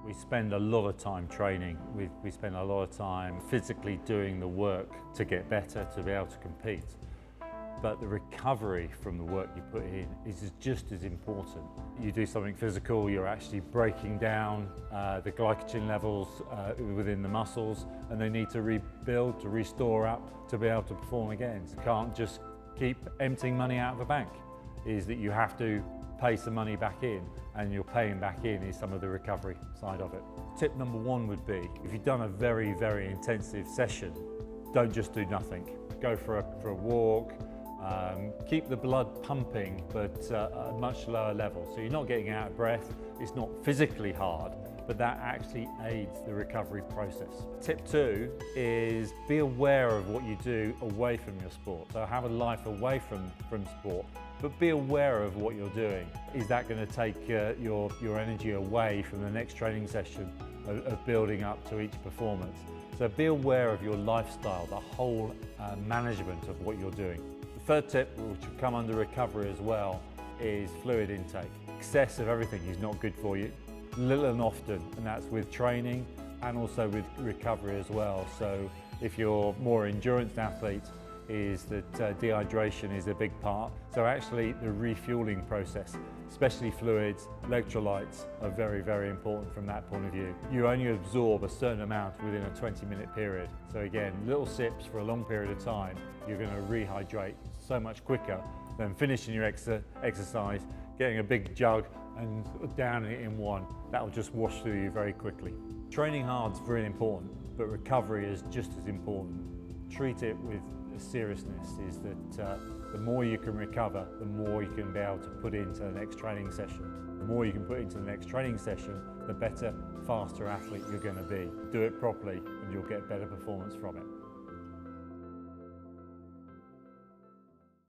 We spend a lot of time training. We spend a lot of time physically doing the work to get better, to be able to compete. But the recovery from the work you put in is just as important. You do something physical, you're actually breaking down the glycogen levels within the muscles, and they need to rebuild, to restore up, to be able to perform again. You can't just keep emptying money out of the bank. Is that you have to pay some money back in, and you're paying back in is some of the recovery side of it. Tip number one would be, if you've done a very, very intensive session, don't just do nothing. Go for a walk. Keep the blood pumping, but at a much lower level. So you're not getting out of breath, it's not physically hard, but that actually aids the recovery process. Tip two is be aware of what you do away from your sport. So have a life away from sport, but be aware of what you're doing. Is that going to take your energy away from the next training session of building up to each performance? So be aware of your lifestyle, the whole management of what you're doing. The third tip, which will come under recovery as well, is fluid intake. Excess of everything is not good for you, little and often, and that's with training and also with recovery as well. So if you're more endurance athlete, is that dehydration is a big part. So actually the refueling process, especially fluids, electrolytes, are very, very important from that point of view. You only absorb a certain amount within a 20-minute period. So again, little sips for a long period of time, you're going to rehydrate so much quicker than finishing your exercise, getting a big jug and downing it in one. That will just wash through you very quickly. Training hard is very important, but recovery is just as important. Treat it with seriousness. Is that the more you can recover, the more you can be able to put into the next training session. The more you can put into the next training session, the better, faster athlete you're going to be. Do it properly and you'll get better performance from it.